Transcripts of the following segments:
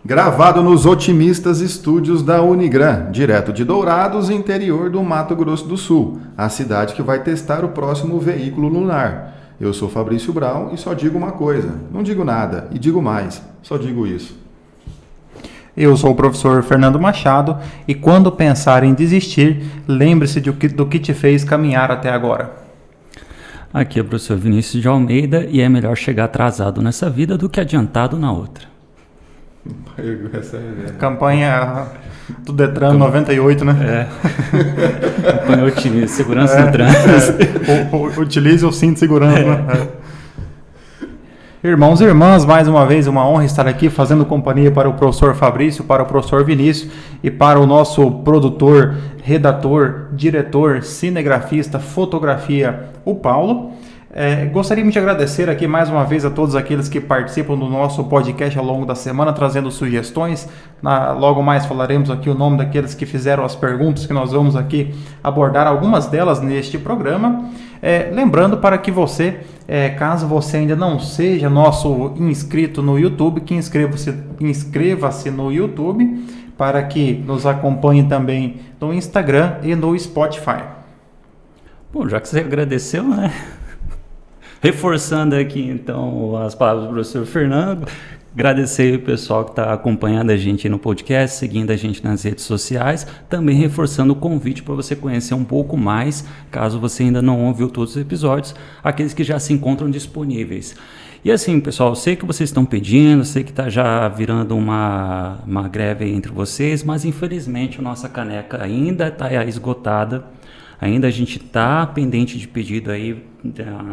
Gravado nos otimistas estúdios da Unigran, direto de Dourados, interior do Mato Grosso do Sul, a cidade que vai testar o próximo veículo lunar. Eu sou Fabrício Brown e só digo uma coisa, não digo nada e digo mais, só digo isso. Eu sou o professor Fernando Machado e quando pensar em desistir, lembre-se do que te fez caminhar até agora. Aqui é o professor Vinícius de Almeida e é melhor chegar atrasado nessa vida do que adiantado na outra. Campanha do Detran 98, né? Campanha Utilize Segurança no Trânsito. Utilize o cinto de segurança, né? Irmãos e irmãs, mais uma vez uma honra estar aqui fazendo companhia para o professor Fabrício, para o professor Vinícius e para o nosso produtor, redator, diretor, cinegrafista, fotografia, o Paulo. Gostaríamos de agradecer aqui mais uma vez a todos aqueles que participam do nosso podcast ao longo da semana, trazendo sugestões. Logo mais falaremos aqui o nome daqueles que fizeram as perguntas, que nós vamos aqui abordar algumas delas neste programa. Lembrando para que você, caso você ainda não seja nosso inscrito no YouTube, que inscreva-se no YouTube para que nos acompanhe também no Instagram e no Spotify. Bom, já que você agradeceu, né? Reforçando aqui então as palavras do professor Fernando, agradecer o pessoal que está acompanhando a gente no podcast, seguindo a gente nas redes sociais, também reforçando o convite para você conhecer um pouco mais, caso você ainda não ouviu todos os episódios, aqueles que já se encontram disponíveis. E assim, pessoal, sei que vocês estão pedindo, sei que está já virando uma greve aí entre vocês, mas infelizmente a nossa caneca ainda está esgotada. Ainda a gente está pendente de pedido aí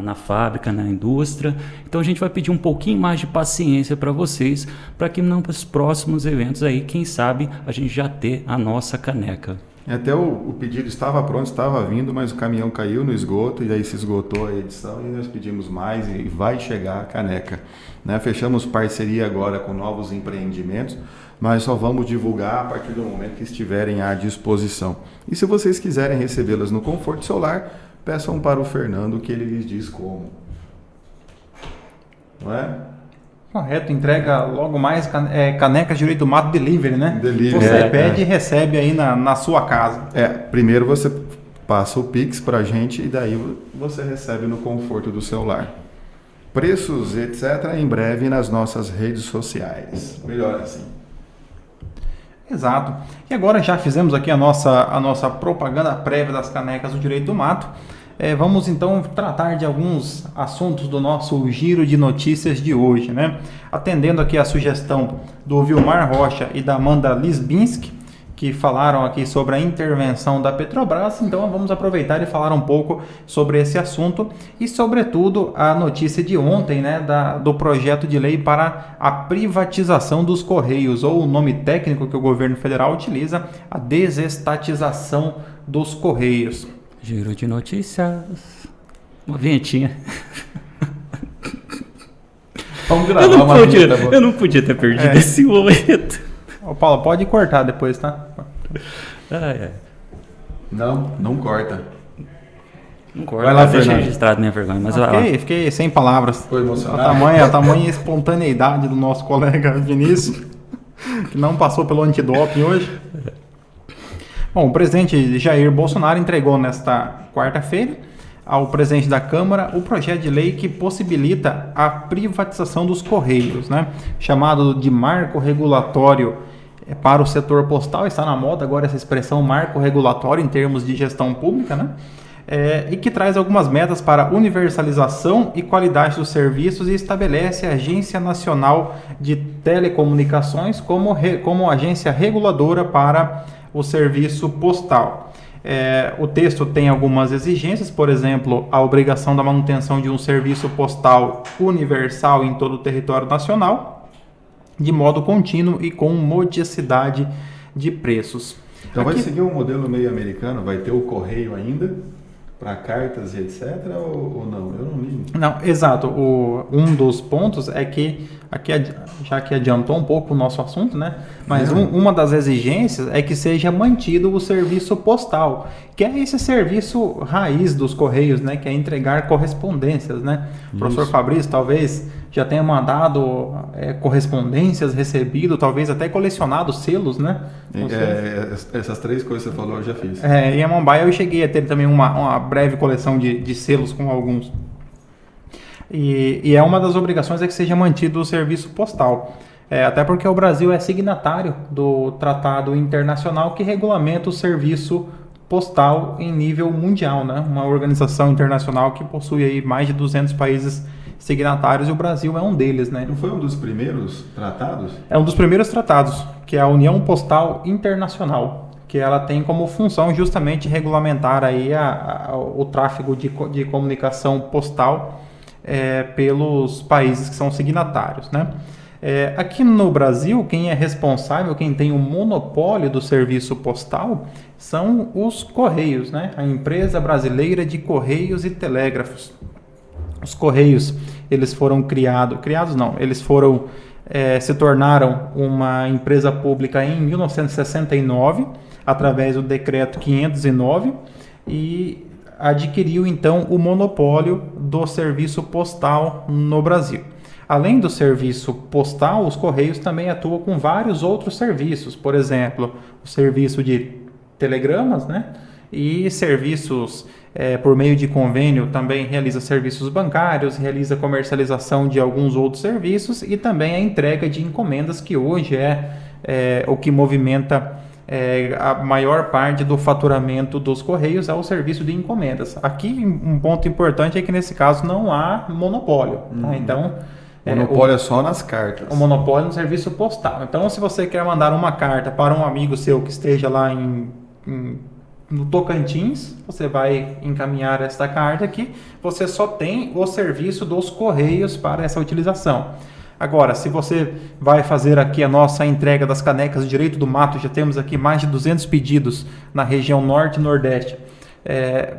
na fábrica, na indústria. Então a gente vai pedir um pouquinho mais de paciência para vocês, para que nos próximos eventos aí, quem sabe, a gente já ter a nossa caneca. Até o pedido estava pronto, estava vindo, mas o caminhão caiu no esgoto e aí se esgotou a edição e nós pedimos mais e vai chegar a caneca. Fechamos parceria agora com novos empreendimentos, mas só vamos divulgar a partir do momento que estiverem à disposição. E se vocês quiserem recebê-las no conforto do seu lar, peçam para o Fernando que ele lhes diz como. Não é? Correto, entrega logo mais canecas Direito do Mato Delivery, né? Delivery. Você pede e recebe aí na sua casa. Primeiro você passa o Pix para a gente e daí você recebe no conforto do seu lar. Preços, etc., em breve nas nossas redes sociais. Melhor assim. Exato. E agora já fizemos aqui a nossa propaganda prévia das canecas do Direito do Mato. Vamos então tratar de alguns assuntos do nosso giro de notícias de hoje, né? Atendendo aqui a sugestão do Vilmar Rocha e da Amanda Lisbinski, que falaram aqui sobre a intervenção da Petrobras, então vamos aproveitar e falar um pouco sobre esse assunto e, sobretudo, a notícia de ontem, né, do projeto de lei para a privatização dos Correios, ou o nome técnico que o governo federal utiliza, a desestatização dos Correios. Giro de notícias. Uma vinhetinha. Vamos gravar uma vinheta. Eu não podia ter perdido esse momento. Ô Paulo, pode cortar depois, tá? Não corta. Não corta. Vai lá, deixa Fernando. Registrado minha vergonha, mas Fiquei sem palavras. Ficou emocionado? A tamanha espontaneidade do nosso colega Vinícius, que não passou pelo antidoping hoje. Bom, o presidente Jair Bolsonaro entregou nesta quarta-feira ao presidente da Câmara o projeto de lei que possibilita a privatização dos Correios, né? Chamado de marco regulatório para o setor postal. Está na moda agora essa expressão marco regulatório em termos de gestão pública, né? E que traz algumas metas para universalização e qualidade dos serviços e estabelece a Agência Nacional de Telecomunicações como agência reguladora para o serviço postal. O texto tem algumas exigências, por exemplo, a obrigação da manutenção de um serviço postal universal em todo o território nacional, de modo contínuo e com modicidade de preços. Então vai seguir um modelo meio americano, vai ter o correio ainda, para cartas e etc. ou não? Eu não li. Não, exato. Um dos pontos é que, aqui, já que adiantou um pouco o nosso assunto, né? Mas uma das exigências é que seja mantido o serviço postal, que é esse serviço raiz dos Correios, né? Que é entregar correspondências, né? O professor Fabrício talvez já tenha mandado correspondências, recebido, talvez até colecionado selos, né? Essas 3 coisas que você falou eu já fiz. Em Amambaia eu cheguei a ter também uma breve coleção de selos com alguns. E uma das obrigações é que seja mantido o serviço postal. Até porque o Brasil é signatário do Tratado Internacional que regulamenta o serviço postal em nível mundial, né? Uma organização internacional que possui aí mais de 200 países signatários e o Brasil é um deles, né? Não foi um dos primeiros tratados? É um dos primeiros tratados, que é a União Postal Internacional, que ela tem como função justamente regulamentar aí o tráfego de comunicação postal pelos países que são signatários, né? Aqui no Brasil, quem é responsável, quem tem o monopólio do serviço postal são os Correios, né? A Empresa Brasileira de Correios e Telégrafos. Os Correios, eles foram se tornaram uma empresa pública em 1969, através do Decreto 509, e adquiriu então o monopólio do serviço postal no Brasil. Além do serviço postal, os Correios também atuam com vários outros serviços, por exemplo, o serviço de telegramas, né? E serviços por meio de convênio, também realiza serviços bancários, realiza comercialização de alguns outros serviços e também a entrega de encomendas, que hoje é o que movimenta a maior parte do faturamento dos Correios, é o serviço de encomendas. Aqui um ponto importante é que nesse caso não há monopólio, tá? Então o monopólio é só nas cartas. O monopólio no serviço postal. Então, se você quer mandar uma carta para um amigo seu que esteja lá no Tocantins, você vai encaminhar esta carta aqui. Você só tem o serviço dos Correios para essa utilização. Agora, se você vai fazer aqui a nossa entrega das canecas Direito do Mato, já temos aqui mais de 200 pedidos na região Norte e Nordeste.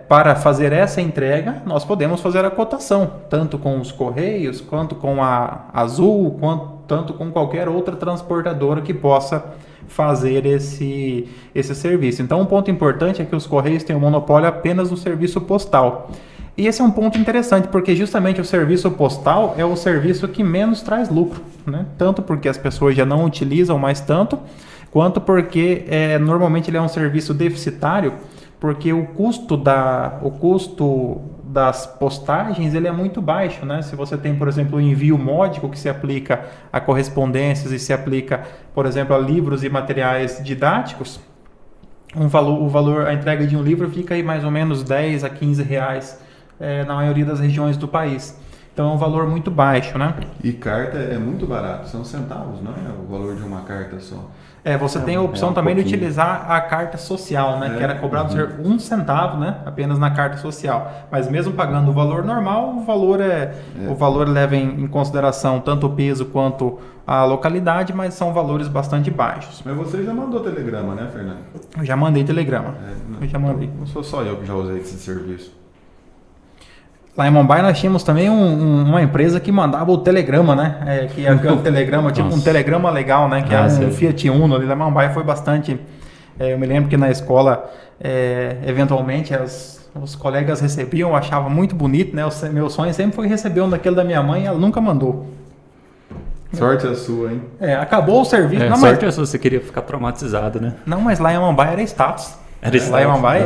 Para fazer essa entrega, nós podemos fazer a cotação, tanto com os Correios, quanto com a Azul, tanto com qualquer outra transportadora que possa fazer esse serviço. Então, um ponto importante é que os Correios têm um monopólio apenas no serviço postal. E esse é um ponto interessante, porque justamente o serviço postal é o serviço que menos traz lucro, né? Tanto porque as pessoas já não utilizam mais tanto, quanto porque normalmente ele é um serviço deficitário, porque o custo das postagens ele é muito baixo, né? Se você tem, por exemplo, o envio módico que se aplica a correspondências e se aplica, por exemplo, a livros e materiais didáticos, a entrega de um livro fica aí mais ou menos 10 a 15 reais na maioria das regiões do país. Então é um valor muito baixo, né? E carta é muito barato, são centavos, não é o valor de uma carta só. Você tem a opção também de utilizar a carta social, né? Que era cobrado 1 centavo, né? Apenas na carta social. Mas mesmo pagando o valor normal, o valor leva em consideração tanto o peso quanto a localidade, mas são valores bastante baixos. Mas você já mandou telegrama, né, Fernando? Eu já mandei telegrama. Eu já mandei. Não sou só eu que já usei esse serviço. Lá em Mumbai nós tínhamos também uma empresa que mandava o telegrama, né? Que é o telegrama, tipo um telegrama legal, né? Que é um Fiat Uno ali. Lá em Mumbai foi bastante... eu me lembro que na escola, eventualmente, os colegas recebiam, eu achava muito bonito, né? Meu sonho sempre foi receber um daquele da minha mãe e ela nunca mandou. Sorte a sua, hein? Acabou o serviço. Não, sorte a sua, você queria ficar traumatizado, né? Não, mas lá em Mumbai era status. Lá em Mumbai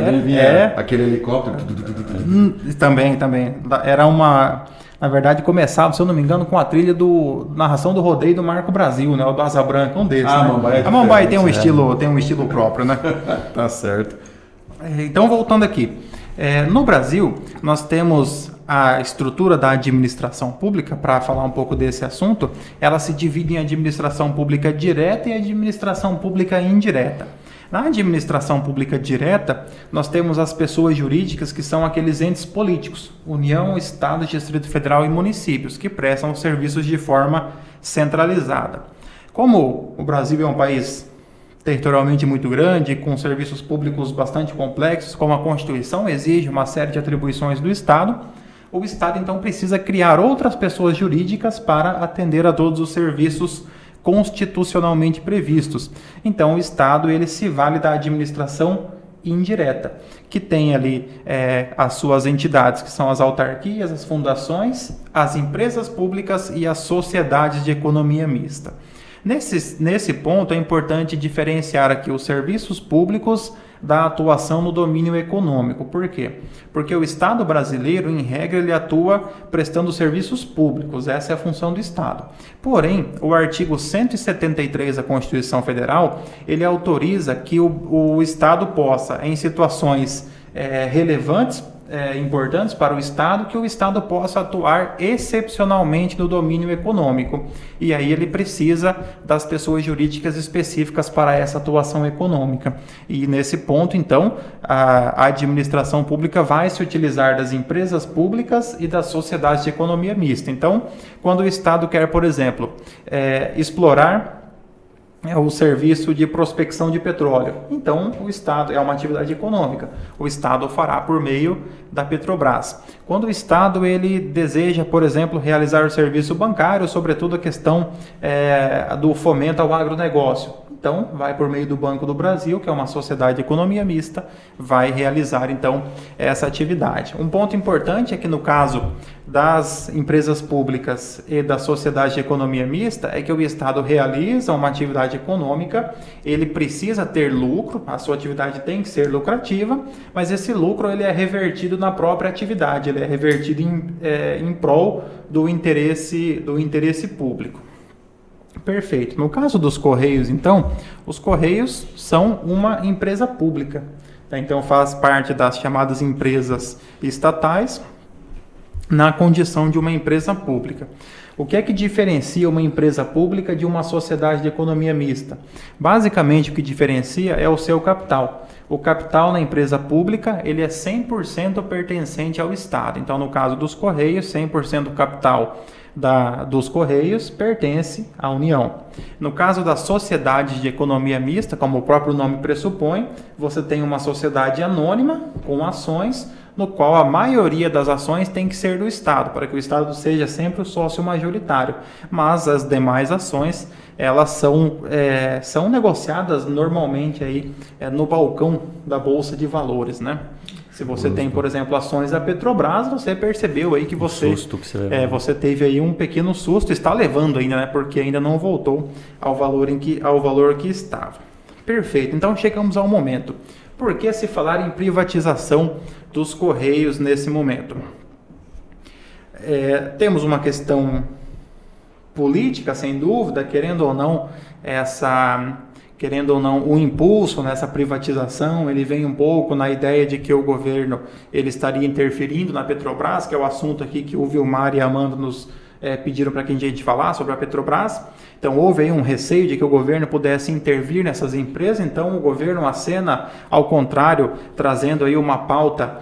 aquele helicóptero. Também. Era na verdade, começava, se eu não me engano, com a trilha narração do rodeio do Marco Brasil, né? O do Asa Branca, um desses. Né? A Mumbai tem um estilo próprio, né? Tá certo. Então, voltando aqui. No Brasil, nós temos a estrutura da administração pública, para falar um pouco desse assunto, ela se divide em administração pública direta e administração pública indireta. Na administração pública direta, nós temos as pessoas jurídicas que são aqueles entes políticos, União, Estado, Distrito Federal e municípios, que prestam serviços de forma centralizada. Como o Brasil é um país territorialmente muito grande, com serviços públicos bastante complexos, como a Constituição exige uma série de atribuições do Estado, o Estado então precisa criar outras pessoas jurídicas para atender a todos os serviços constitucionalmente previstos. Então o Estado ele se vale da administração indireta, que tem ali as suas entidades, que são as autarquias, as fundações, as empresas públicas e as sociedades de economia mista. Nesse ponto é importante diferenciar aqui os serviços públicos da atuação no domínio econômico. Por quê? Porque o Estado brasileiro, em regra, ele atua prestando serviços públicos. Essa é a função do Estado. Porém, o artigo 173 da Constituição Federal, ele autoriza que o Estado possa, em situações relevantes, importantes para o Estado, que o Estado possa atuar excepcionalmente no domínio econômico. E aí ele precisa das pessoas jurídicas específicas para essa atuação econômica. E nesse ponto, então, a administração pública vai se utilizar das empresas públicas e das sociedades de economia mista. Então, quando o Estado quer, por exemplo, explorar o serviço de prospecção de petróleo. Então, o Estado é uma atividade econômica. O Estado fará por meio da Petrobras. Quando o Estado ele deseja, por exemplo, realizar o serviço bancário, sobretudo a questão do fomento ao agronegócio, então vai por meio do Banco do Brasil, que é uma sociedade de economia mista, vai realizar então essa atividade. Um ponto importante é que no caso das empresas públicas e da sociedade de economia mista é que o Estado realiza uma atividade econômica, ele precisa ter lucro, a sua atividade tem que ser lucrativa, mas esse lucro ele é revertido na própria atividade, ele é revertido em prol do interesse público. Perfeito. No caso dos Correios, então, os Correios são uma empresa pública. Então, faz parte das chamadas empresas estatais na condição de uma empresa pública. O que é que diferencia uma empresa pública de uma sociedade de economia mista? Basicamente, o que diferencia é o seu capital. O capital na empresa pública ele é 100% pertencente ao Estado. Então, no caso dos Correios, 100% do capital dos Correios pertence à União. No caso das sociedades de economia mista, como o próprio nome pressupõe, você tem uma sociedade anônima com ações, no qual a maioria das ações tem que ser do Estado, para que o Estado seja sempre o sócio majoritário. Mas as demais ações, elas são negociadas normalmente aí, no balcão da Bolsa de Valores, né? Se você tem, por exemplo, ações da Petrobras, você percebeu aí que você teve aí um pequeno susto, está levando ainda, né? Porque ainda não voltou ao valor que estava. Perfeito. Então chegamos ao momento. Por que se falar em privatização dos Correios nesse momento? Temos uma questão política, sem dúvida, querendo ou não, o impulso nessa privatização, ele vem um pouco na ideia de que o governo ele estaria interferindo na Petrobras, que é o assunto aqui que o Vilmar e a Amanda nos pediram para que a gente falar sobre a Petrobras. Então houve aí um receio de que o governo pudesse intervir nessas empresas, então o governo acena ao contrário, trazendo aí uma pauta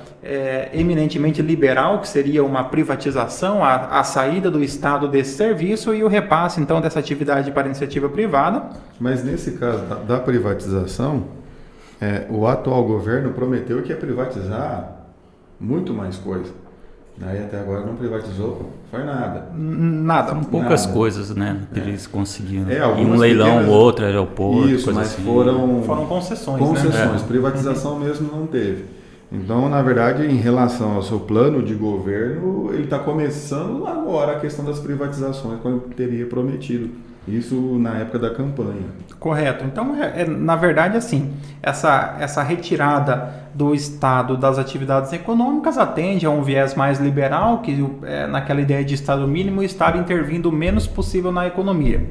eminentemente liberal, que seria uma privatização, a saída do Estado desse serviço e o repasse então dessa atividade para a iniciativa privada. Mas nesse caso da privatização, o atual governo prometeu que ia privatizar muito mais coisa. Aí até agora não privatizou, foi nada. Nada. São poucas coisas, né? Que eles conseguiram. E um leilão, pequenas... outro aeroporto, isso, coisa mas assim. Foram concessões. Concessões, né? Privatização mesmo não teve. Então, na verdade, em relação ao seu plano de governo, ele está começando agora a questão das privatizações, como ele teria prometido. Isso na época da campanha. Correto. Então, na verdade, assim, essa retirada do Estado das atividades econômicas atende a um viés mais liberal, que naquela ideia de Estado mínimo, estar intervindo o menos possível na economia.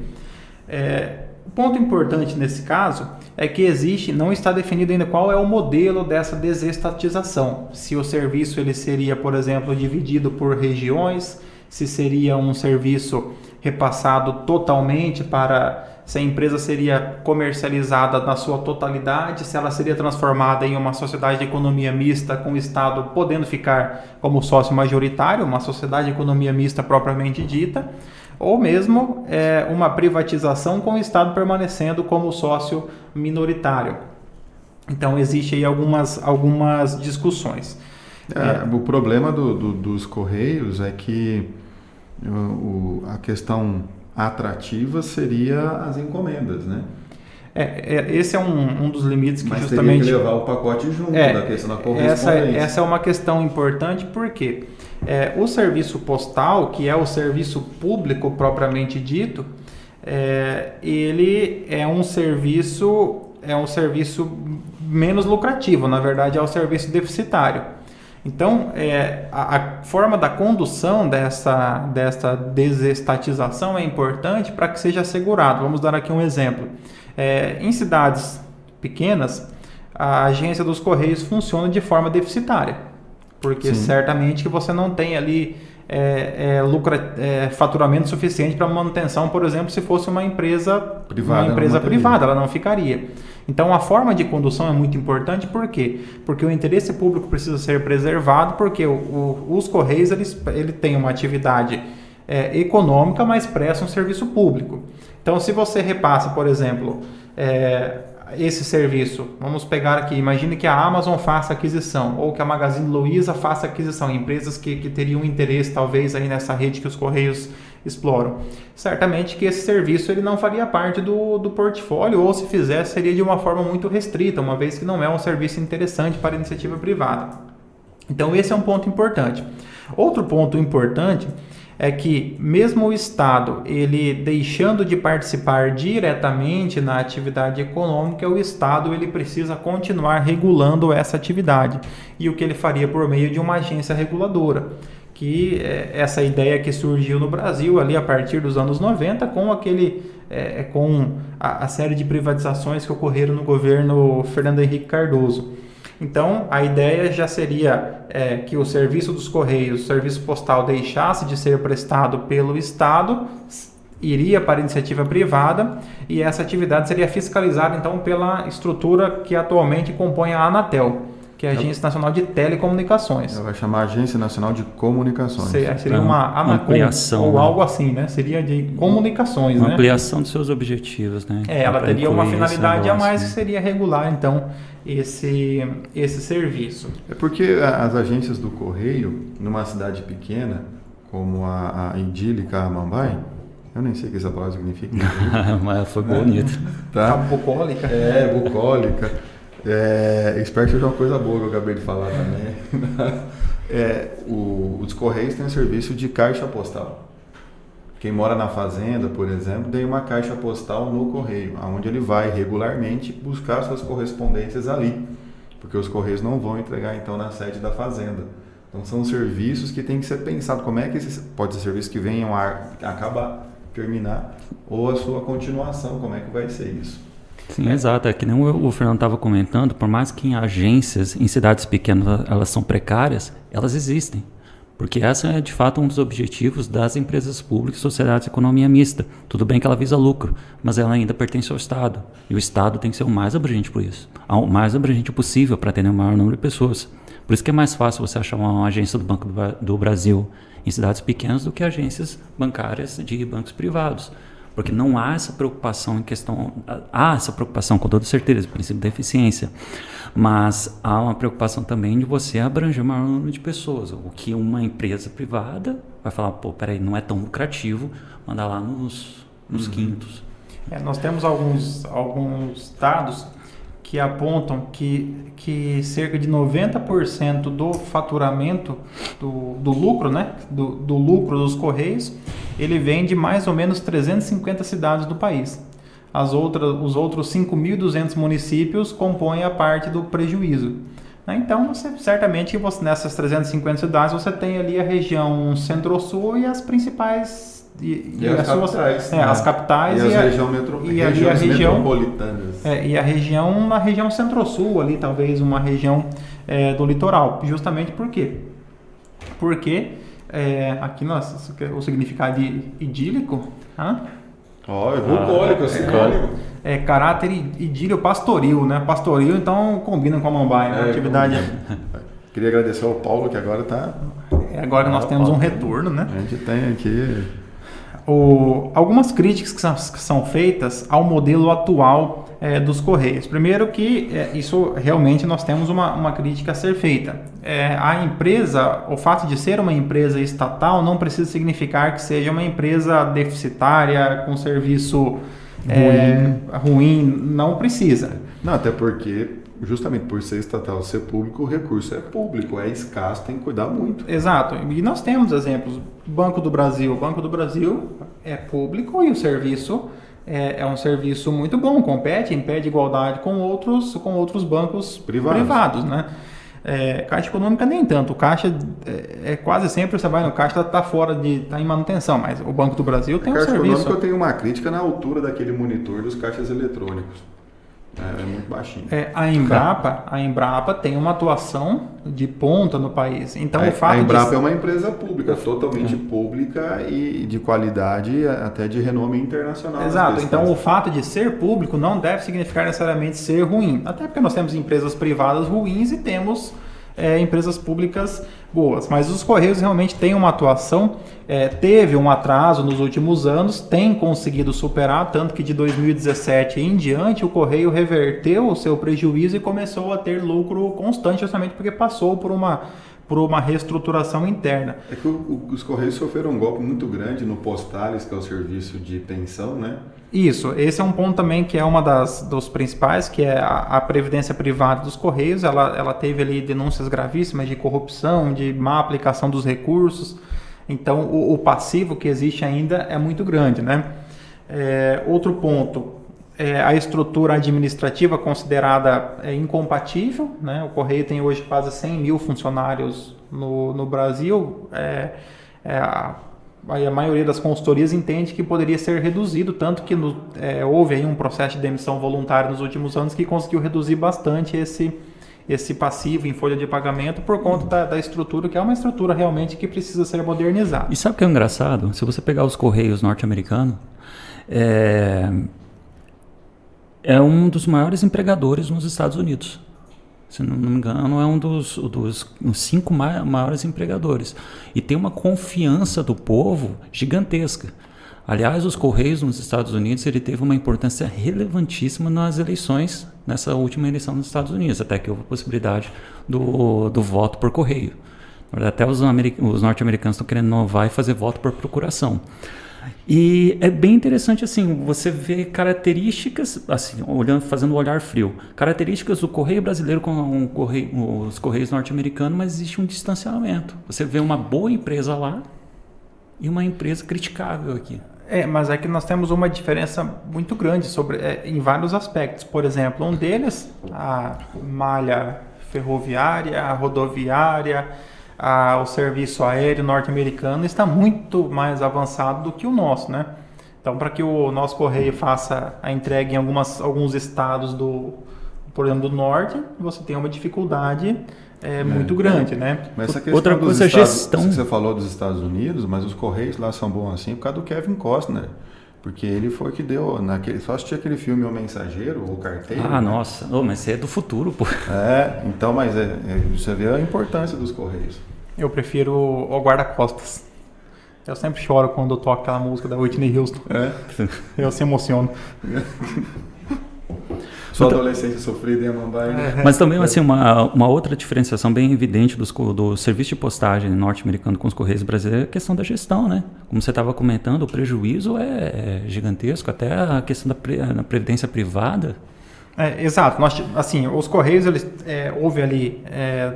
O ponto importante nesse caso é que não está definido ainda qual é o modelo dessa desestatização. Se o serviço ele seria, por exemplo, dividido por regiões, se seria um serviço repassado totalmente se a empresa seria comercializada na sua totalidade, se ela seria transformada em uma sociedade de economia mista com o Estado podendo ficar como sócio majoritário, uma sociedade de economia mista propriamente dita, ou mesmo uma privatização com o Estado permanecendo como sócio minoritário. Então, existe aí algumas discussões. O problema dos Correios é que a questão atrativa seria as encomendas, né? Esse é um dos limites que Mas justamente... teria que levar o pacote junto da questão da correspondência. Essa é uma questão importante porque o serviço postal, que é o serviço público propriamente dito, ele é um serviço menos lucrativo, na verdade é um serviço deficitário. Então, a forma da condução dessa desestatização é importante para que seja assegurado. Vamos dar aqui um exemplo. Em cidades pequenas, a agência dos Correios funciona de forma deficitária, porque certamente que você não tem ali faturamento suficiente para manutenção, por exemplo, se fosse uma empresa privada, ela não ficaria. Então, a forma de condução é muito importante, por quê? Porque o interesse público precisa ser preservado, porque os Correios ele têm uma atividade econômica, mas presta um serviço público. Então, se você repassa, por exemplo, esse serviço, vamos pegar aqui, imagine que a Amazon faça aquisição, ou que a Magazine Luiza faça aquisição, empresas que teriam interesse talvez aí nessa rede que os Correios exploram. Certamente que esse serviço ele não faria parte do portfólio, ou se fizesse seria de uma forma muito restrita, uma vez que não é um serviço interessante para a iniciativa privada. Então esse é um ponto importante. Outro ponto importante é que mesmo o Estado, ele deixando de participar diretamente na atividade econômica, o Estado ele precisa continuar regulando essa atividade. E o que ele faria por meio de uma agência reguladora, que essa ideia que surgiu no Brasil ali a partir dos anos 90 com a série de privatizações que ocorreram no governo Fernando Henrique Cardoso. Então, a ideia já seria que o serviço dos Correios, o serviço postal, deixasse de ser prestado pelo Estado, iria para a iniciativa privada e essa atividade seria fiscalizada, então, pela estrutura que atualmente compõe a Anatel, que é a Agência Nacional de Telecomunicações. Ela vai chamar Agência Nacional de Comunicações. Seria uma ampliação, ou algo assim, né? Seria de comunicações, uma né? ampliação dos seus objetivos, né? Ela teria uma finalidade a mais, que seria regular, então, esse serviço. É porque as agências do Correio, numa cidade pequena, como a idílica Amambai, eu nem sei o que essa palavra significa. Mas foi bonito. Tá? Bucólica. Bucólica. Espero que seja uma coisa boa que eu acabei de falar também. Os Correios têm um serviço de caixa postal. Quem mora na fazenda, por exemplo, tem uma caixa postal no Correio, onde ele vai regularmente buscar suas correspondências ali, porque os Correios não vão entregar então na sede da fazenda. Então são serviços que tem que ser pensado, como é que pode ser serviço que venham a acabar, terminar, ou a sua continuação, como é que vai ser isso. Sim, exato. É que nem o Fernando estava comentando, por mais que em agências, em cidades pequenas, elas são precárias, elas existem. Porque essa é, de fato, um dos objetivos das empresas públicas, sociedades de economia mista. Tudo bem que ela visa lucro, mas ela ainda pertence ao Estado. E o Estado tem que ser o mais abrangente por isso. O mais abrangente possível para atender o maior número de pessoas. Por isso que é mais fácil você achar uma agência do Banco do Brasil em cidades pequenas do que agências bancárias de bancos privados. Porque não há essa preocupação em questão... Há essa preocupação, com toda certeza, o princípio da eficiência. Mas há uma preocupação também de você abranger o maior número de pessoas. O que uma empresa privada vai falar, peraí, não é tão lucrativo mandar lá nos quintos. Nós temos alguns dados que apontam que cerca de 90% do faturamento, do lucro, né? do lucro dos Correios, ele vem de mais ou menos 350 cidades do país. Os outros 5.200 municípios compõem a parte do prejuízo. Então, certamente, nessas 350 cidades, você tem ali a região Centro-Sul e as principais... As capitais e as regiões metropolitanas. E a região Centro-Sul, ali, talvez uma região do litoral. Justamente por quê? Porque aqui o significado de idílico... É bucólico, caráter idílio pastoril, né? Pastoril, então, combina com a Amambai, né? Atividade... Queria agradecer ao Paulo, que agora está... Agora que nós temos um retorno, né? A gente tem aqui... Algumas críticas que são feitas ao modelo atual dos Correios. Primeiro que isso realmente nós temos uma crítica a ser feita. A empresa, o fato de ser uma empresa estatal não precisa significar que seja uma empresa deficitária, com serviço ruim, não precisa. Não, até porque, justamente por ser estatal, ser público, o recurso é público, é escasso, tem que cuidar muito. Exato. E nós temos exemplos. Banco do Brasil. O Banco do Brasil é público e o serviço é um serviço muito bom, compete em pé de igualdade com outros bancos privados, né? Caixa Econômica nem tanto. O Caixa quase sempre você vai no Caixa, está fora tá em manutenção, mas o Banco do Brasil tem um serviço. Caixa Econômica eu tenho uma crítica na altura daquele monitor dos caixas eletrônicos. É muito baixinho. A Embrapa tem uma atuação de ponta no país. Então, o fato a Embrapa é uma empresa pública, totalmente pública e de qualidade, até de renome internacional. Exato. Então, o fato de ser público não deve significar necessariamente ser ruim. Até porque nós temos empresas privadas ruins e temos empresas públicas boas. Mas os Correios realmente têm uma atuação, teve um atraso nos últimos anos, tem conseguido superar, tanto que de 2017 em diante o Correio reverteu o seu prejuízo e começou a ter lucro constante, justamente porque passou por uma reestruturação interna. É que os Correios sofreram um golpe muito grande no Postales, que é o serviço de pensão, né? Isso, esse é um ponto também que é uma dos principais, que é a previdência privada dos Correios. Ela teve ali denúncias gravíssimas de corrupção, de má aplicação dos recursos. Então, o passivo que existe ainda é muito grande, né? Outro ponto, a estrutura administrativa considerada incompatível, né? O Correio tem hoje quase 100 mil funcionários no Brasil. A maioria das consultorias entende que poderia ser reduzido, tanto que houve aí um processo de demissão voluntária nos últimos anos que conseguiu reduzir bastante esse passivo em folha de pagamento por conta da estrutura, que é uma estrutura realmente que precisa ser modernizada. E sabe o que é engraçado? Se você pegar os Correios norte-americanos, é um dos maiores empregadores nos Estados Unidos. Se não me engano, é um dos 5 maiores empregadores. E tem uma confiança do povo gigantesca. Aliás, os Correios nos Estados Unidos, ele teve uma importância relevantíssima nas eleições, nessa última eleição nos Estados Unidos, até que houve a possibilidade do voto por correio. Na verdade, até os norte-americanos estão querendo inovar e fazer voto por procuração. E é bem interessante assim, você vê características, assim, fazendo um olhar frio, características do Correio brasileiro com os Correios norte-americanos, mas existe um distanciamento. Você vê uma boa empresa lá e uma empresa criticável aqui. Mas é que nós temos uma diferença muito grande em vários aspectos. Por exemplo, um deles, a malha ferroviária, a rodoviária, o serviço aéreo norte-americano está muito mais avançado do que o nosso, né? Então, para que o nosso Correio faça a entrega em alguns estados por exemplo, do norte, você tem uma dificuldade muito grande, né? Mas essa questão outra coisa é gestão. Você falou dos Estados Unidos, mas os Correios lá são bons assim por causa do Kevin Costner. Porque ele foi que deu, só assistir aquele filme O Mensageiro, ou Carteiro. Ah, né? Nossa, mas isso é do futuro, pô. Então, mas você vê a importância dos Correios. Eu prefiro o Guarda-Costas. Eu sempre choro quando eu toco aquela música da Whitney Houston. Eu se emociono. Sua adolescência sofrida em Amambai, né? Mas também, assim, uma outra diferenciação bem evidente do serviço de postagem norte-americano com os Correios brasileiros é a questão da gestão, né? Como você estava comentando, o prejuízo é gigantesco, até a questão da previdência privada. Exato. Os Correios, houve ali,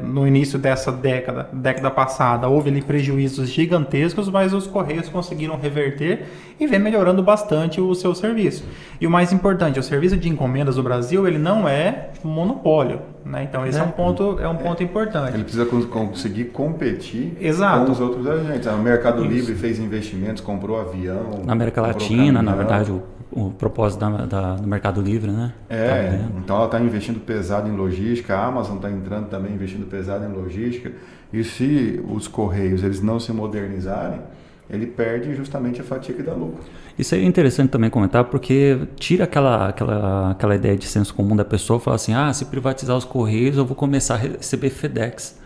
no início dessa década passada, houve ali prejuízos gigantescos, mas os Correios conseguiram reverter e vem melhorando bastante o seu serviço. E o mais importante, o serviço de encomendas do Brasil, ele não é monopólio, né? Então, esse é um ponto importante. Ele precisa conseguir competir Exato. com os outros agentes. O Mercado Livre fez investimentos, comprou avião. Na América Latina, na verdade, o propósito do Mercado Livre, né? Então ela está investindo pesado em logística, a Amazon está entrando também investindo pesado em logística, e se os Correios eles não se modernizarem, ele perde justamente a fatia que dá lucro. Isso é interessante também comentar, porque tira aquela ideia de senso comum da pessoa, fala assim, se privatizar os Correios eu vou começar a receber FedEx.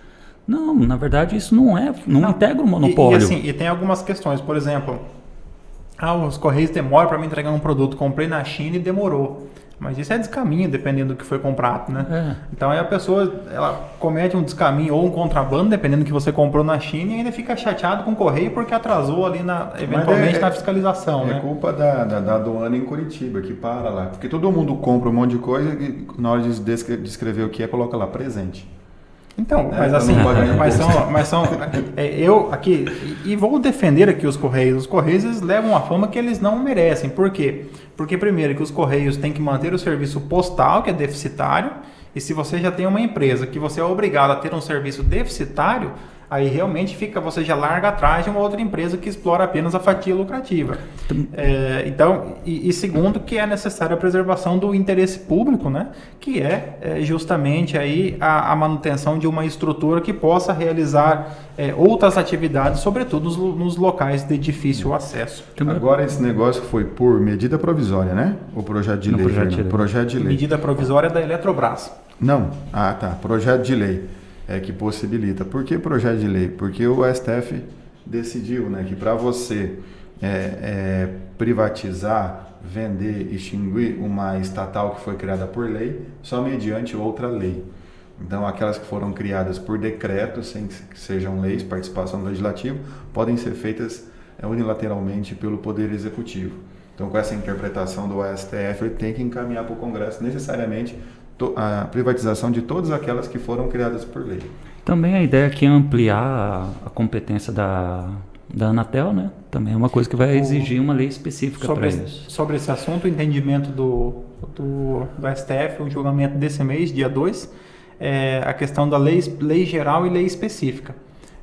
Não, na verdade isso não integra o monopólio. E tem algumas questões, por exemplo, os Correios demoram para me entregar um produto, comprei na China e demorou. Mas isso é descaminho, dependendo do que foi comprado, né? É. Então aí a pessoa, ela comete um descaminho ou um contrabando, dependendo do que você comprou na China, e ainda fica chateado com o correio porque atrasou ali, eventualmente, na fiscalização, né? É culpa da aduana em Curitiba, que para lá. Porque todo mundo compra um monte de coisa e na hora de descrever o que é, coloca lá, presente. Então, É, mas pra assim, não pagar mas são eu aqui, e vou defender aqui os Correios eles levam a fama que eles não merecem. Por quê? Porque primeiro que os Correios têm que manter o serviço postal, que é deficitário, e se você já tem uma empresa que você é obrigado a ter um serviço deficitário, aí realmente você já larga atrás de uma outra empresa que explora apenas a fatia lucrativa. Então, segundo, que é necessária a preservação do interesse público, né? Que é justamente aí a manutenção de uma estrutura que possa realizar outras atividades, sobretudo nos locais de difícil acesso. Agora esse negócio foi por medida provisória, né? O projeto de lei. Projeto de lei. Medida provisória da Eletrobras. Não. Ah, tá. Projeto de lei. Que possibilita. Por que projeto de lei? Porque o STF decidiu, né, que para você privatizar, vender, extinguir uma estatal que foi criada por lei, só mediante outra lei. Então, aquelas que foram criadas por decreto, sem que sejam leis, participação do legislativo, podem ser feitas unilateralmente pelo Poder Executivo. Então, com essa interpretação do STF, ele tem que encaminhar para o Congresso necessariamente a privatização de todas aquelas que foram criadas por lei. Também a ideia aqui é ampliar a competência da Anatel, né? Também é uma coisa que vai exigir uma lei específica para isso. Sobre esse assunto, o entendimento do STF, o julgamento desse mês, dia 2, é a questão da lei geral e lei específica.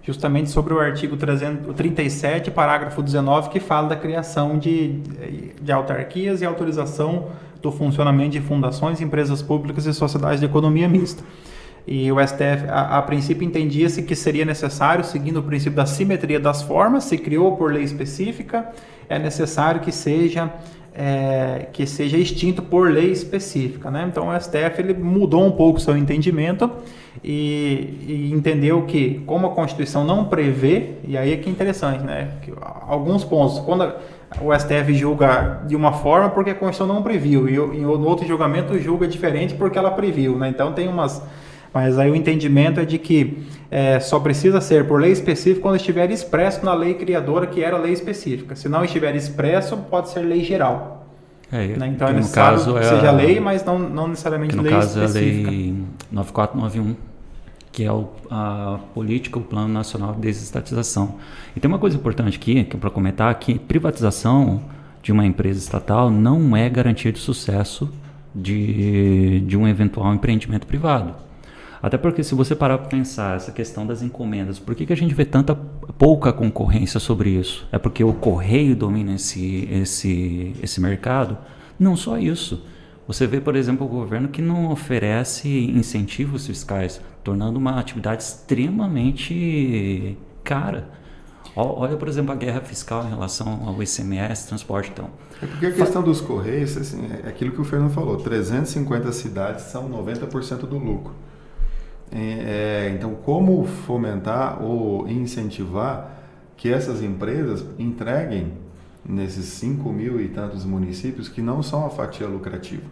Justamente sobre o artigo 37, parágrafo 19, que fala da criação de autarquias e autorização do funcionamento de fundações, empresas públicas e sociedades de economia mista. E o STF, a princípio, entendia-se que seria necessário, seguindo o princípio da simetria das formas, se criou por lei específica, é necessário que seja extinto por lei específica, né? Então o STF ele mudou um pouco o seu entendimento e entendeu que, como a Constituição não prevê, e aí é que é interessante, né? Que alguns pontos, quando o STF julga de uma forma porque a Constituição não previu, e no outro julgamento julga diferente porque ela previu, né? Então tem umas... Mas aí o entendimento é de que só precisa ser por lei específica quando estiver expresso na lei criadora, que era lei específica. Se não estiver expresso, pode ser lei geral. Né? Então é necessário que seja lei, mas não necessariamente lei específica. No caso é a lei 9491, que é a política, o Plano Nacional de Desestatização. E tem uma coisa importante aqui, que é para comentar, que privatização de uma empresa estatal não é garantia de sucesso de um eventual empreendimento privado. Até porque, se você parar para pensar essa questão das encomendas, por que a gente vê pouca concorrência sobre isso? É porque o correio domina esse mercado? Não só isso. Você vê, por exemplo, o governo que não oferece incentivos fiscais, tornando uma atividade extremamente cara. Olha, por exemplo, a guerra fiscal em relação ao ICMS, transporte, então. É porque a questão dos Correios, assim, é aquilo que o Fernando falou, 350 cidades são 90% do lucro. Então, como fomentar ou incentivar que essas empresas entreguem nesses 5 mil e tantos municípios que não são a fatia lucrativa?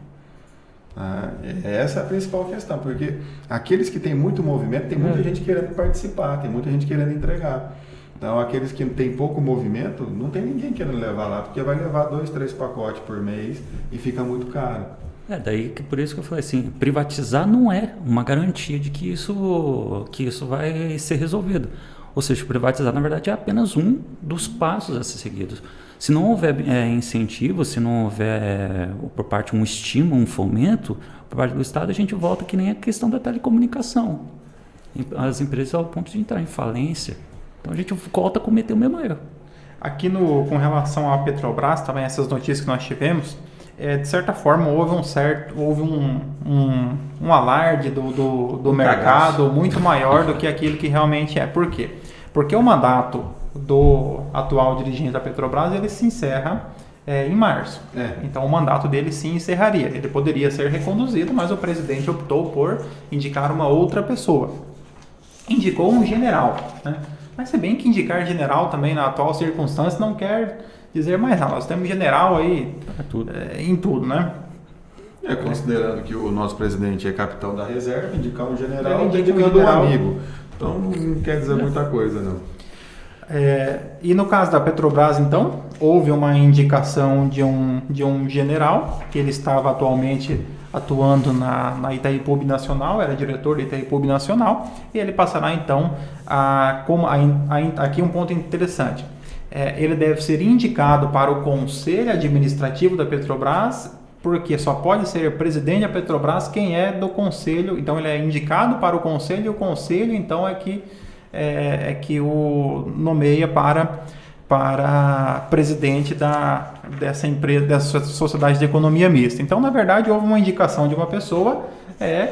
Essa é a principal questão, porque aqueles que têm muito movimento, tem muita gente querendo participar, tem muita gente querendo entregar. Então, aqueles que têm pouco movimento, não tem ninguém querendo levar lá, porque vai levar 2, 3 pacotes por mês e fica muito caro. Daí que por isso que eu falei assim, privatizar não é uma garantia de que isso vai ser resolvido. Ou seja, privatizar, na verdade, é apenas um dos passos a ser seguidos. Se não houver incentivo, se não houver por parte um estímulo, um fomento, por parte do Estado, a gente volta que nem a questão da telecomunicação. As empresas ao ponto de entrar em falência. Então a gente volta a cometer o mesmo erro. Aqui com relação à Petrobras, também essas notícias que nós tivemos, de certa forma houve um alarde do mercado muito maior do que aquilo que realmente é. Por quê? Porque o mandato do atual dirigente da Petrobras ele se encerra em março. Então o mandato dele se encerraria. Ele poderia ser reconduzido, mas o presidente optou por indicar uma outra pessoa. Indicou um general, né? Mas se bem que indicar general também na atual circunstância não quer dizer mais nada. Nós temos general aí em tudo, né? Considerando que o nosso presidente é capitão da reserva, indicar um general, Ele indica um indicando um general. amigo. Então não quer dizer muita coisa, não. E no caso da Petrobras, então, houve uma indicação de um general, que ele estava atualmente atuando na Itaipu Nacional, era diretor da Itaipu Nacional, e ele passará então aqui um ponto interessante. Ele deve ser indicado para o Conselho Administrativo da Petrobras, porque só pode ser presidente da Petrobras quem é do Conselho. Então ele é indicado para o Conselho, e o Conselho então é que o nomeia para presidente dessa empresa, dessa sociedade de economia mista. Então, na verdade, houve uma indicação de uma pessoa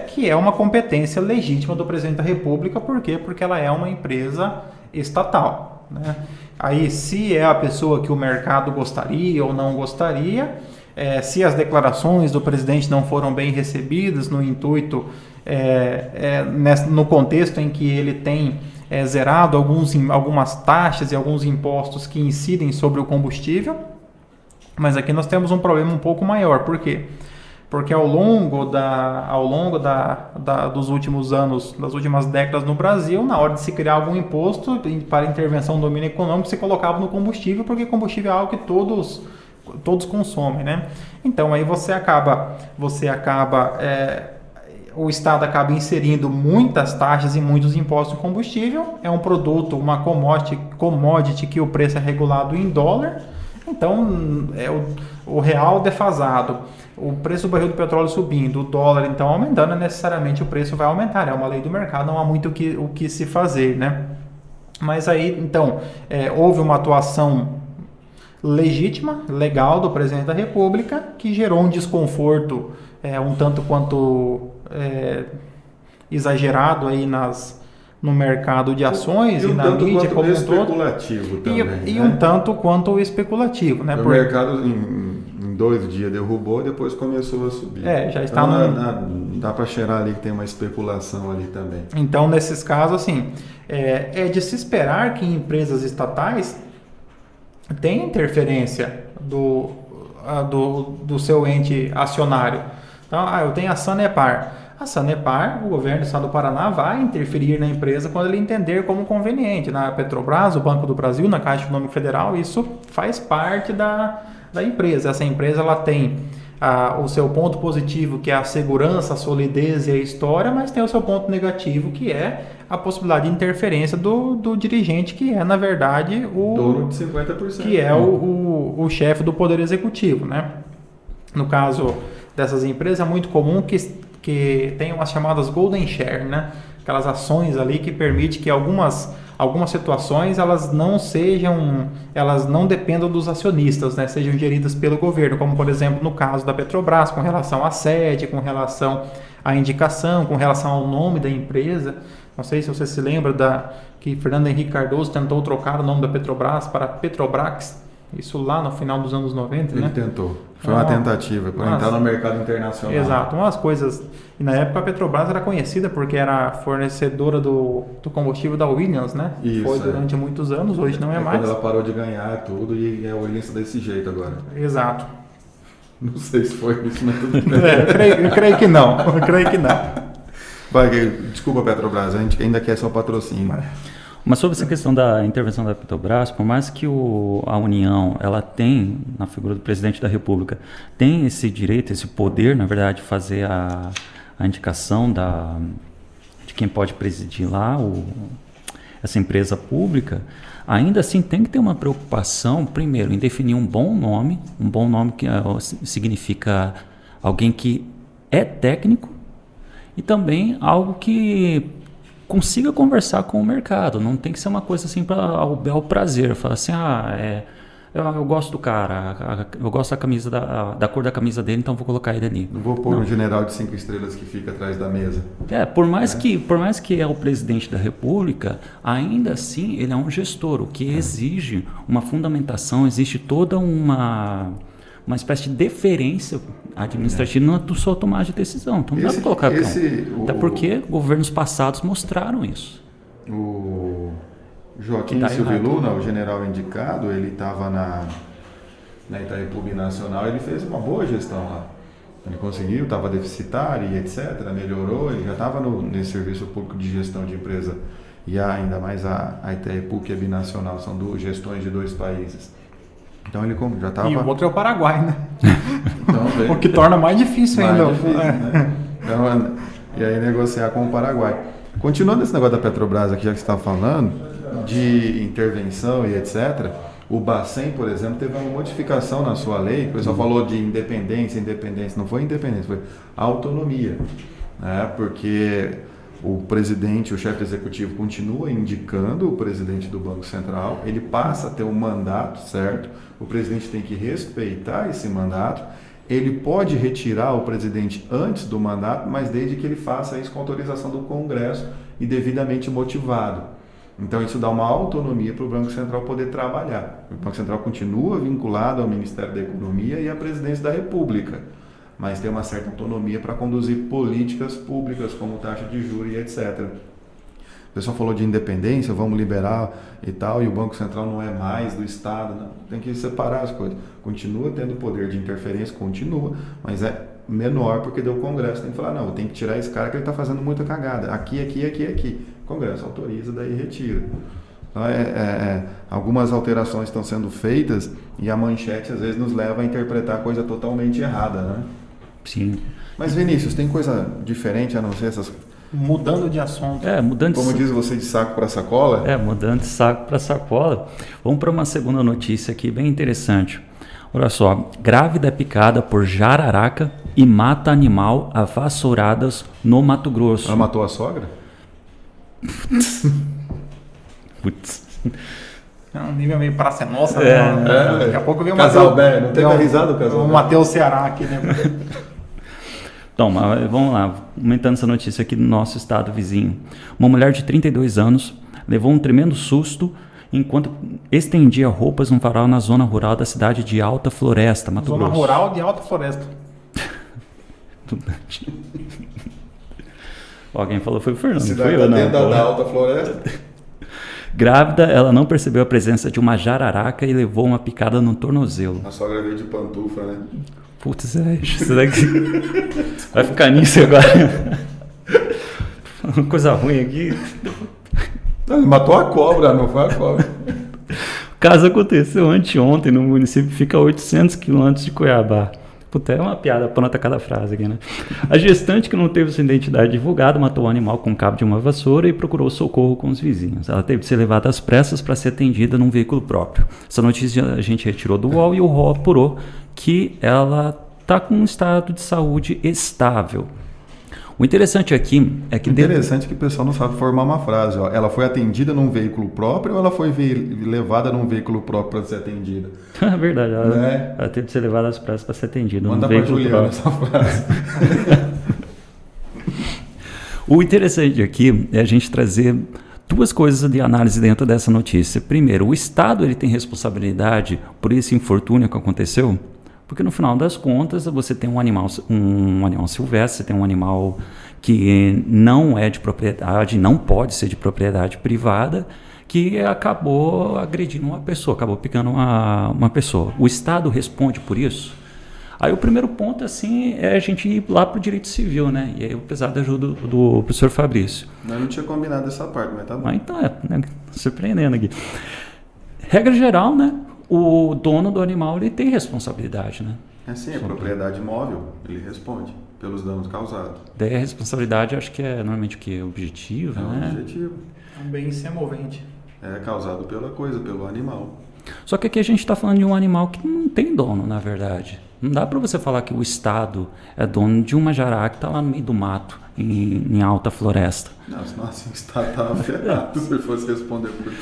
que é uma competência legítima do presidente da República. Por quê? Porque ela é uma empresa estatal, né? Aí, se é a pessoa que o mercado gostaria ou não gostaria, se as declarações do presidente não foram bem recebidas no intuito, no contexto em que ele tem zerado algumas taxas e alguns impostos que incidem sobre o combustível. Mas aqui nós temos um problema um pouco maior. Por quê? Porque ao longo dos últimos anos, das últimas décadas no Brasil, na hora de se criar algum imposto para intervenção no domínio econômico, se colocava no combustível, porque combustível é algo que todos consomem, né? Então aí o Estado acaba inserindo muitas taxas e muitos impostos no combustível. É um produto, uma commodity que o preço é regulado em dólar. Então, o real defasado, o preço do barril do petróleo subindo, o dólar então aumentando, necessariamente o preço vai aumentar. É uma lei do mercado, não há muito o que se fazer, né? Mas aí, então, houve uma atuação legítima, legal do presidente da República, que gerou um desconforto um tanto quanto exagerado aí no mercado de ações e na mídia como um todo. Especulativo também, e um tanto quanto especulativo, né? O mercado em 2 dias derrubou, depois começou a subir. Já está dá para cheirar ali que tem uma especulação ali também. Então, nesses casos, assim, é de se esperar que empresas estatais tenham interferência do seu ente acionário. Então, eu tenho a Sanepar. A Sanepar, o governo do estado do Paraná vai interferir na empresa quando ele entender como conveniente. Na Petrobras, o Banco do Brasil, na Caixa Econômica Federal, isso faz parte da empresa. Essa empresa ela tem o seu ponto positivo, que é a segurança, a solidez e a história, mas tem o seu ponto negativo, que é a possibilidade de interferência do dirigente, que é, na verdade, o dono de 50%. Que é o chefe do Poder Executivo, né? No caso dessas empresas, é muito comum que tenham as chamadas Golden Share, né? Aquelas ações ali que permitem que algumas situações elas não dependam dos acionistas, né? Sejam geridas pelo governo, como por exemplo no caso da Petrobras, com relação à sede, com relação à indicação, com relação ao nome da empresa. Não sei se você se lembra que Fernando Henrique Cardoso tentou trocar o nome da Petrobras para Petrobrax, isso lá no final dos anos 90, Ele né? tentou. Foi uma tentativa para entrar no mercado internacional. Exato, umas coisas. E na época a Petrobras era conhecida porque era fornecedora do combustível da Williams, né? Isso, foi durante muitos anos, hoje não é mais. Quando ela parou de ganhar tudo e a Williams está desse jeito agora. Exato. Não sei se foi isso, mas tudo bem. Eu creio que não. Desculpa, Petrobras, a gente ainda quer seu patrocínio. Mas sobre essa questão da intervenção da Petrobras, por mais que a União, ela tem, na figura do presidente da República, tem esse direito, esse poder, na verdade, de fazer a indicação de quem pode presidir lá essa empresa pública, ainda assim tem que ter uma preocupação, primeiro, em definir um bom nome que significa alguém que é técnico e também algo que consiga conversar com o mercado. Não tem que ser uma coisa assim ao bel prazer. Falar assim, eu gosto do cara, eu gosto da camisa da cor da camisa dele, então vou colocar ele ali. Não vou pôr um general de 5 estrelas que fica atrás da mesa. Por mais que é o presidente da República, ainda assim ele é um gestor, o que exige uma fundamentação, existe toda uma espécie de deferência administrativa na sua tomada de decisão. Então não dá para colocar até porque governos passados mostraram isso. O Joaquim Silvio Luna, o general indicado, ele estava na Itaipu Nacional, ele fez uma boa gestão lá. Ele conseguiu, estava deficitário e etc, melhorou, ele já estava nesse serviço público de gestão de empresa, e ainda mais a Itaipu, que é binacional, são gestões de 2 países. Então ele já estava... E o outro é o Paraguai, né? Então, o que torna mais difícil ainda. Né? Então, e aí negociar com o Paraguai. Continuando esse negócio da Petrobras aqui, já que você estava falando, de intervenção e etc., o Bacen, por exemplo, teve uma modificação na sua lei. O pessoal falou de independência. Não foi independência, foi autonomia. Né? Porque o presidente, o chefe executivo, continua indicando o presidente do Banco Central. Ele passa a ter um mandato, certo? O presidente tem que respeitar esse mandato. Ele pode retirar o presidente antes do mandato, mas desde que ele faça isso com autorização do Congresso e devidamente motivado. Então isso dá uma autonomia para o Banco Central poder trabalhar. O Banco Central continua vinculado ao Ministério da Economia e à Presidência da República, mas tem uma certa autonomia para conduzir políticas públicas como taxa de juros e etc. O pessoal falou de independência, vamos liberar e tal, e o Banco Central não é mais do Estado. Não. Tem que separar as coisas. Continua tendo poder de interferência, continua, mas é menor porque deu o Congresso. Tem que falar, não, tem que tirar esse cara que ele está fazendo muita cagada. Aqui. O Congresso autoriza, daí retira. Então, algumas alterações estão sendo feitas e a manchete às vezes nos leva a interpretar a coisa totalmente errada, né? Sim. Mas Vinícius, tem coisa diferente a não ser essas... Mudando de assunto. Como diz você, de saco para sacola? Mudando de saco para sacola. Vamos para uma segunda notícia aqui, bem interessante. Olha só, grávida é picada por jararaca e mata animal a vassouradas no Mato Grosso. Ela matou a sogra? Putz. É um nível meio Praça Nossa, né? Daqui a pouco vem o Casal Bé, não teve a risada do Casal O Bé? Matheus Ceará aqui, né? Então, vamos lá, comentando essa notícia aqui do nosso estado vizinho. Uma mulher de 32 anos levou um tremendo susto enquanto estendia roupas num varal na zona rural da cidade de Alta Floresta, Mato Grosso. Zona rural de Alta Floresta. Alguém falou foi o Fernando, Cidade foi eu, não. Da Alta Floresta. Grávida, ela não percebeu a presença de uma jararaca e levou uma picada no tornozelo. A sogra veio de pantufa, né? Putz, isso daqui vai ficar nisso agora. Uma coisa ruim aqui. Ele matou a cobra, não foi a cobra. O caso aconteceu anteontem no município, fica a 800 quilômetros de Cuiabá. Puta, é uma piada pronta cada frase aqui, né? A gestante, que não teve sua identidade divulgada, matou o animal com o cabo de uma vassoura e procurou socorro com os vizinhos. Ela teve de ser levada às pressas para ser atendida num veículo próprio. Essa notícia a gente retirou do UOL e o UOL apurou que ela está com um estado de saúde estável. O interessante aqui é que... Interessante que o pessoal não sabe formar uma frase. Ó. Ela foi atendida num veículo próprio ou ela foi levada num veículo próprio para ser atendida? É verdade, ela teve de ser levada às pressas para ser atendida. Manda para Juliana essa frase. O interessante aqui é a gente trazer duas coisas de análise dentro dessa notícia. Primeiro, o Estado ele tem responsabilidade por esse infortúnio que aconteceu? Porque no final das contas você tem um animal silvestre, você tem um animal que não é de propriedade, não pode ser de propriedade privada, que acabou agredindo uma pessoa, acabou picando uma pessoa. O Estado responde por isso? Aí o primeiro ponto assim, é a gente ir lá para o direito civil, né? E aí apesar da ajuda do professor Fabrício. Eu não tinha combinado essa parte, mas tá bom. Então né, surpreendendo aqui. Regra geral, né? O dono do animal ele tem responsabilidade, né? É sim, a propriedade imóvel, ele responde pelos danos causados. Daí a responsabilidade acho que é normalmente o que? Objetiva, né? Objetivo. É um bem semovente. É causado pela coisa, pelo animal. Só que aqui a gente está falando de um animal que não tem dono, na verdade. Não dá para você falar que o Estado é dono de uma jararaca que está lá no meio do mato, em alta floresta. Não, senão assim o Estado estava ferrado se ele fosse responder por tudo.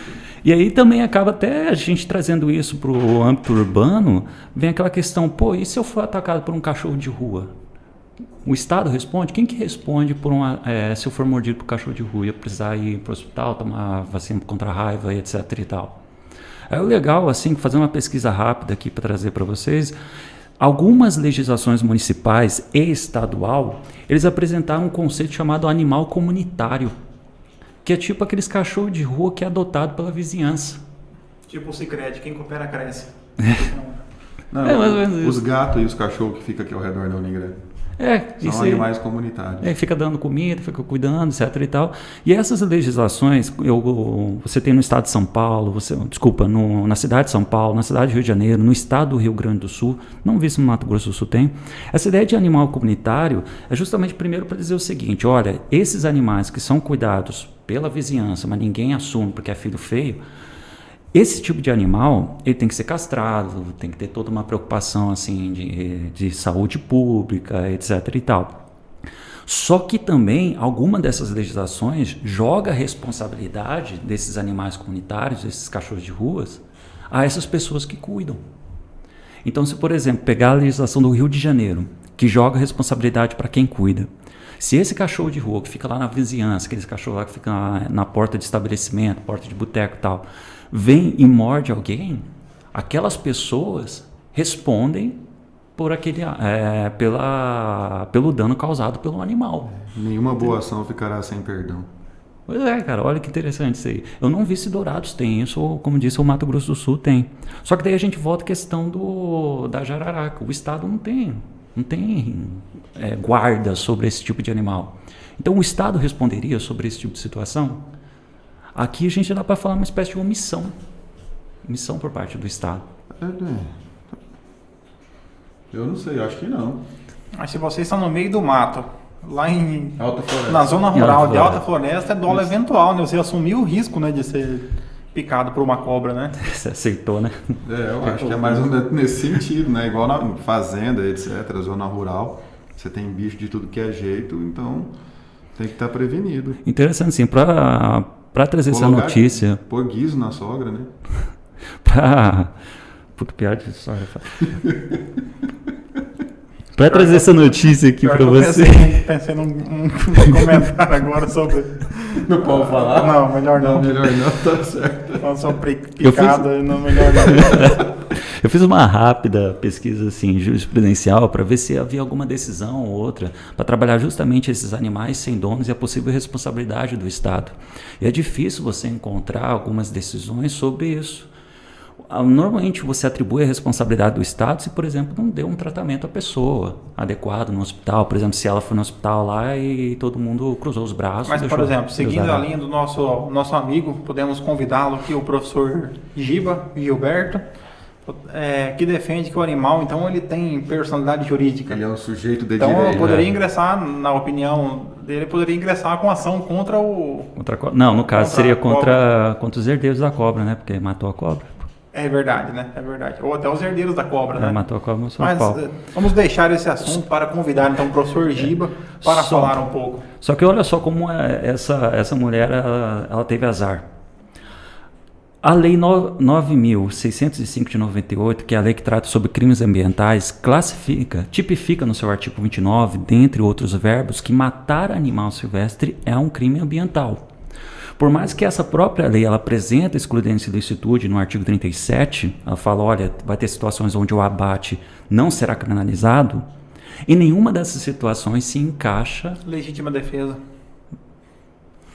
E aí também acaba até a gente trazendo isso para o âmbito urbano, vem aquela questão, pô, e se eu for atacado por um cachorro de rua? O Estado responde? Quem que responde por se eu for mordido por um cachorro de rua e eu precisar ir para o hospital, tomar vacina contra a raiva e etc e tal? É legal, assim, fazer uma pesquisa rápida aqui para trazer para vocês. Algumas legislações municipais e estadual, eles apresentaram um conceito chamado animal comunitário, que é tipo aqueles cachorros de rua que é adotado pela vizinhança. Tipo o Sicredi, quem coopera cresce. Não, mais ou menos os isso. gatos e os cachorros que ficam aqui ao redor da Unigrande. Isso São aí. animais comunitários. Fica dando comida, fica cuidando, etc. e tal. E essas legislações, você tem no estado de São Paulo, na cidade de São Paulo, na cidade do Rio de Janeiro, no estado do Rio Grande do Sul, não vi se no Mato Grosso do Sul tem. Essa ideia de animal comunitário é justamente primeiro para dizer o seguinte: olha, esses animais que são cuidados pela vizinhança, mas ninguém assume porque é filho feio, esse tipo de animal, ele tem que ser castrado, tem que ter toda uma preocupação assim de saúde pública, etc. e tal. Só que também alguma dessas legislações joga a responsabilidade desses animais comunitários, desses cachorros de ruas, a essas pessoas que cuidam. Então, se, por exemplo, pegar a legislação do Rio de Janeiro, que joga a responsabilidade para quem cuida, se esse cachorro de rua que fica lá na vizinhança, aquele cachorro lá que fica na porta de estabelecimento, porta de boteco e tal, vem e morde alguém, aquelas pessoas respondem por pelo dano causado pelo animal. Nenhuma boa ação ficará sem perdão. Pois é, cara, olha que interessante isso aí. Eu não vi se Dourados tem isso, ou como disse, o Mato Grosso do Sul tem. Só que daí a gente volta à questão da jararaca. O Estado não tem guarda sobre esse tipo de animal. Então o Estado responderia sobre esse tipo de situação? Aqui a gente dá para falar uma espécie de omissão por parte do Estado. Eu não sei, acho que não. Mas se vocês estão no meio do mato, lá Alta Floresta. na zona rural de Floresta. Alta Floresta, é dolo eventual, né? Você assumiu o risco, né, de ser picado por uma cobra, né? Você aceitou, né? Eu acho que é mais ou menos nesse sentido, né? Igual na fazenda, etc., zona rural, você tem bicho de tudo que é jeito, então tem que estar prevenido. Interessante, sim, para trazer essa Colocar- notícia, Pôr guiso na sogra, né? Puta piada de história. Para trazer essa notícia aqui Pior para que eu você. Pensei num comentário agora sobre... Não pode falar? Não, melhor não. Melhor não, tá certo. Falando sobre picada, não, melhor não. Eu fiz uma rápida pesquisa assim, jurisprudencial para ver se havia alguma decisão ou outra para trabalhar justamente esses animais sem donos e a possível responsabilidade do Estado. E é difícil você encontrar algumas decisões sobre isso. Normalmente você atribui a responsabilidade do Estado se, por exemplo, não deu um tratamento à pessoa adequado no hospital. Por exemplo, se ela foi no hospital lá e todo mundo cruzou os braços. Mas, por exemplo, seguindo usar a linha do nosso amigo, podemos convidá-lo aqui, o professor Gilberto, que defende que o animal, então, ele tem personalidade jurídica. Ele é um sujeito de Então, direito. eu poderia ingressar, na opinião dele, poderia ingressar com ação contra o... Não, no caso Contra seria a cobra. contra os herdeiros da cobra, né? Porque matou a cobra. É verdade, né? É verdade. Ou até os herdeiros da cobra, né? Matou a cobra no São Mas Paulo. vamos deixar esse assunto para convidar, então, o professor Giba para Só- falar um pouco. Só que olha só como essa mulher ela teve azar. A Lei 9.605 de 98, que é a lei que trata sobre crimes ambientais, tipifica no seu artigo 29, dentre outros verbos, que matar animal silvestre é um crime ambiental. Por mais que essa própria lei ela apresenta excludência e ilicitude no artigo 37, ela fala, olha, vai ter situações onde o abate não será criminalizado, em nenhuma dessas situações se encaixa... Legítima defesa.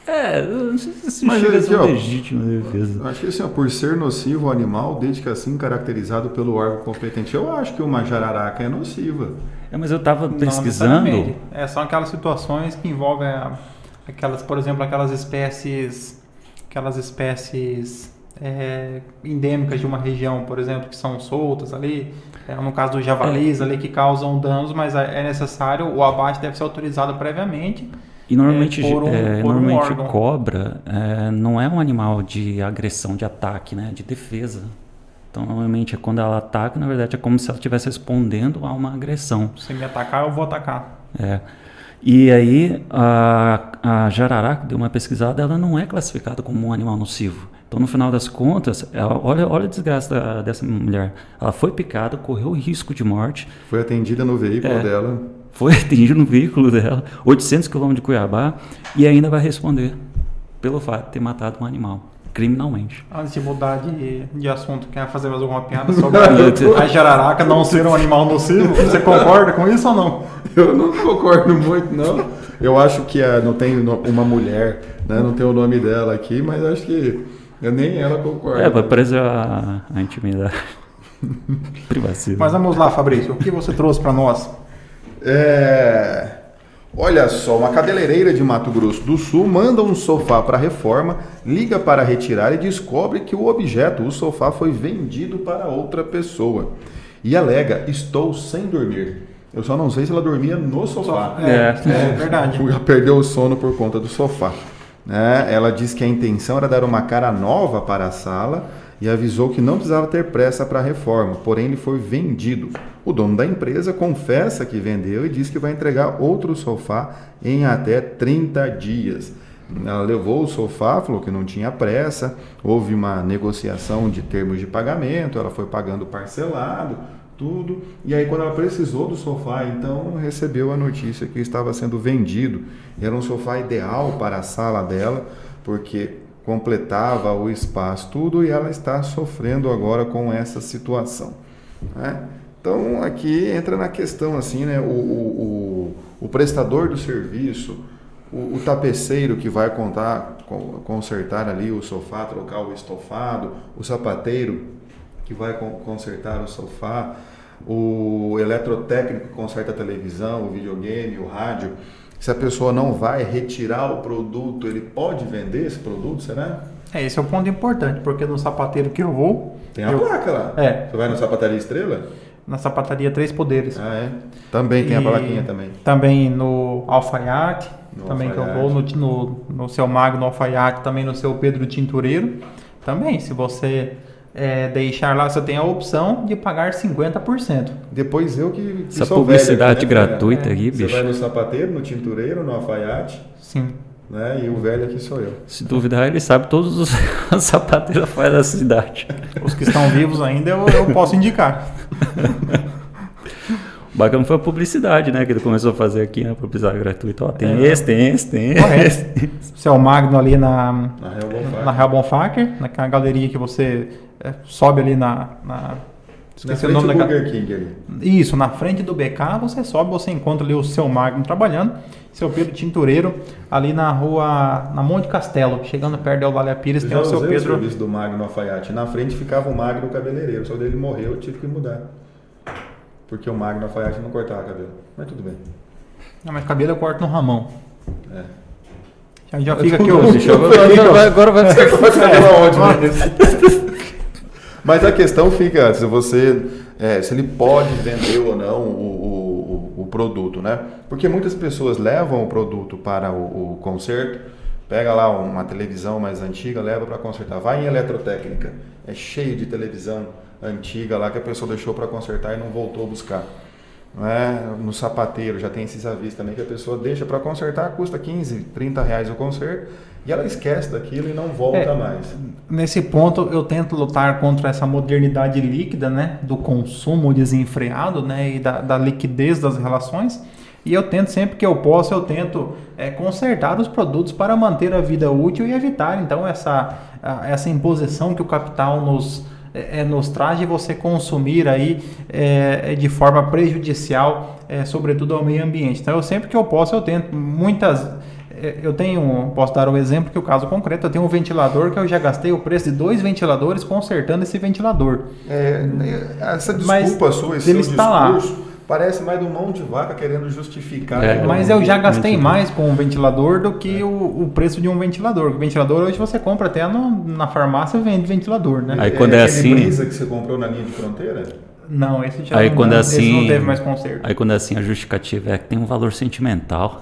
eu não sei se Mas chega a aqui, ser ó, legítima defesa. Acho que assim, ó, por ser nocivo o animal, desde que assim caracterizado pelo órgão competente, eu acho que uma jararaca é nociva. Mas eu estava Não pesquisando... necessariamente. São aquelas situações que envolvem por exemplo, aquelas espécies endêmicas de uma região, por exemplo, que são soltas ali, no caso dos javalis ali que causam danos, mas é necessário, o abate deve ser autorizado previamente. E normalmente, por um órgão. cobra não é um animal de agressão, de ataque, né? De defesa. Então, normalmente, quando ela ataca, na verdade, é como se ela estivesse respondendo a uma agressão. Se me atacar, eu vou atacar. E aí, a jararaca, deu uma pesquisada, ela não é classificada como um animal nocivo. Então, no final das contas, olha a desgraça dessa mulher. Ela foi picada, correu risco de morte. Foi atendida no veículo dela. Foi atingido no veículo dela, 800 km de Cuiabá, e ainda vai responder pelo fato de ter matado um animal, criminalmente. Antes de mudar de assunto, quer fazer mais alguma piada sobre a jararaca não ser um animal nocivo? Você concorda com isso ou não? Eu não concordo muito, não. Eu acho que não tem uma mulher, né? Não tem o nome dela aqui, mas acho que nem ela concorda. Vai preservar a intimidade. Privacidade. Mas vamos lá, Fabrício, o que você trouxe para nós? Olha só, uma cabeleireira de Mato Grosso do Sul manda um sofá para reforma, liga para retirar e descobre que o objeto, o sofá, foi vendido para outra pessoa. E alega, estou sem dormir. Eu só não sei se ela dormia no sofá. É verdade. Ela perdeu o sono por conta do sofá. Ela diz que a intenção era dar uma cara nova para a sala e avisou que não precisava ter pressa para a reforma, porém ele foi vendido. O dono da empresa confessa que vendeu e diz que vai entregar outro sofá em até 30 dias. Ela levou o sofá, falou que não tinha pressa, houve uma negociação de termos de pagamento, ela foi pagando parcelado, tudo, e aí quando ela precisou do sofá, então recebeu a notícia que estava sendo vendido. Era um sofá ideal para a sala dela, porque completava o espaço, tudo, e ela está sofrendo agora com essa situação, né? Então aqui entra na questão assim, né? O prestador do serviço, o tapeceiro que vai consertar ali o sofá, trocar o estofado, o sapateiro que vai consertar o sofá, o eletrotécnico que conserta a televisão, o videogame, o rádio. Se a pessoa não vai retirar o produto, ele pode vender esse produto, será? Esse é o ponto importante, porque no sapateiro que eu vou... Tem a placa lá. Você vai na sapataria Estrela? Na sapataria Três Poderes. Também tem a plaquinha também. Também no Alfaiate, também que eu vou no Seu Magno, no Alfaiate, também no Seu Pedro Tintureiro. Também, se você deixar lá, você tem a opção de pagar 50%. Depois eu que essa sou publicidade velho aqui, né, gratuita aqui, bicho. Você vai no sapateiro, no tintureiro, no alfaiate. Sim. Né? E o velho aqui sou eu. Se duvidar, ele sabe todos os sapateiros faz da cidade. Os que estão vivos ainda eu posso indicar. O bacana foi a publicidade, né? Que ele começou a fazer aqui, né? Publicidade gratuita. Ó, tem esse. Seu Magno ali na Real Bonfacker, naquela galeria que você sobe ali esqueci o nome da Burger King ali. Isso, na frente do BK, você sobe, você encontra ali o Seu Magno trabalhando, Seu Pedro Tintureiro, ali na rua, na Monte Castelo, chegando perto da Eulália Pires, tem o Seu Pedro. O serviço do Magno Alfaiate. Na frente ficava o Magno cabeleireiro, só dele morreu, eu tive que mudar. Porque o Magno Alfaiate não cortava cabelo. Mas tudo bem. Não, mas cabelo eu corto no Ramão. Já fica aqui Agora vai ficar onde? Mas a questão fica se ele pode vender ou não o produto, né? Porque muitas pessoas levam o produto para o conserto, pega lá uma televisão mais antiga, leva para consertar, vai em eletrotécnica, é cheio de televisão antiga lá que a pessoa deixou para consertar e não voltou a buscar. No sapateiro já tem esses avisos também que a pessoa deixa para consertar, custa 15, 30 reais o conserto e ela esquece daquilo e não volta mais. Nesse ponto eu tento lutar contra essa modernidade líquida, né, do consumo desenfreado, né, e da liquidez das relações, e eu tento sempre que eu posso, consertar os produtos para manter a vida útil e evitar então essa imposição que o capital nos traz de você consumir aí de forma prejudicial, sobretudo ao meio ambiente. Então, sempre que eu posso, eu tento. Posso dar um exemplo, que o caso concreto, eu tenho um ventilador que eu já gastei o preço de 2 ventiladores consertando esse ventilador. Essa desculpa sua, esse seu discurso, lá. Parece mais de um mão de vaca querendo justificar. Mas eu já gastei mais com um ventilador do que o preço de um ventilador. O ventilador hoje você compra até na farmácia, vende ventilador, né? Aí quando assim... Brisa que você comprou na linha de fronteira? Não, esse já aí, não, quando esse não teve mais conserto. Aí quando assim a justificativa é que tem um valor sentimental.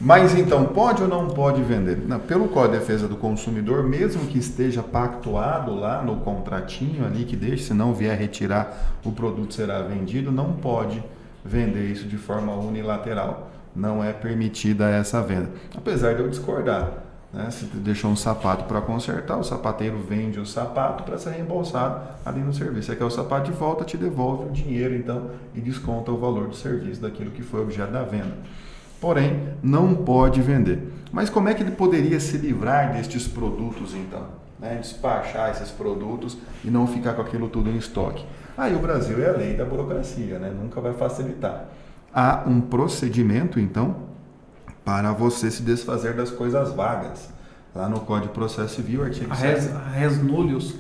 Mas então, pode ou não pode vender? Não, pelo Código de Defesa do Consumidor, mesmo que esteja pactuado lá no contratinho ali, que deixe, se não vier retirar, o produto será vendido, não pode vender isso de forma unilateral. Não é permitida essa venda. Apesar de eu discordar, né? Se deixou um sapato para consertar, o sapateiro vende o sapato para ser reembolsado ali no serviço. Você quer o sapato de volta, te devolve o dinheiro então e desconta o valor do serviço daquilo que foi objeto da venda. Porém, não pode vender. Mas como é que ele poderia se livrar destes produtos, então? Despachar esses produtos e não ficar com aquilo tudo em estoque. Aí o Brasil é a lei da burocracia, né? Nunca vai facilitar. Há um procedimento, então, para você se desfazer das coisas vagas. Lá no Código de Processo Civil, artigo 7. Res nullius.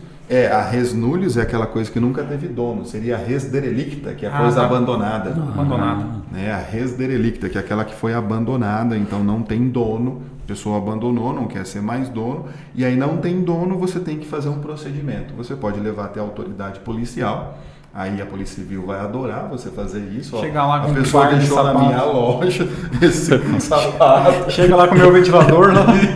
A res nullius é aquela coisa que nunca teve dono. Seria a res derelicta, que é a coisa abandonada. Abandonada. A res derelicta, que é aquela que foi abandonada, então não tem dono, a pessoa abandonou, não quer ser mais dono, e aí não tem dono, você tem que fazer um procedimento. Você pode levar até a autoridade policial, aí a Polícia Civil vai adorar você fazer isso. Chegar lá com a pessoa deixou na minha loja esse sapato. Chega lá com o meu ventilador.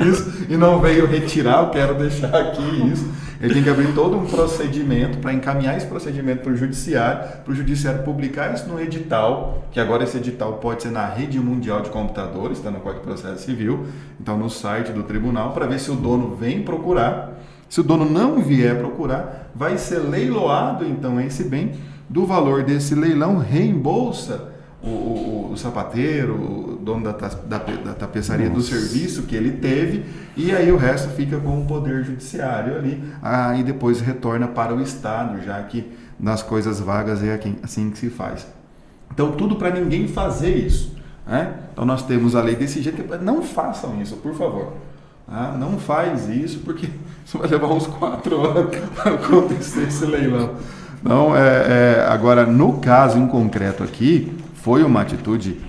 Isso, e não veio retirar, eu quero deixar aqui isso. Ele tem que abrir todo um procedimento para encaminhar esse procedimento para o judiciário publicar isso no edital, que agora esse edital pode ser na Rede Mundial de Computadores, está no Código de Processo Civil, então no site do tribunal, para ver se o dono vem procurar. Se o dono não vier procurar, vai ser leiloado então esse bem. Do valor desse leilão, reembolsa o sapateiro, o dono da tapeçaria do serviço que ele teve, e aí o resto fica com o poder judiciário ali, aí depois retorna para o Estado, já que nas coisas vagas é assim que se faz. Então tudo para ninguém fazer isso, né? Então nós temos a lei desse jeito, não façam isso, por favor. Não faz isso, porque isso vai levar uns 4 anos para acontecer esse leilão. Então, agora, no caso em concreto aqui, foi uma atitude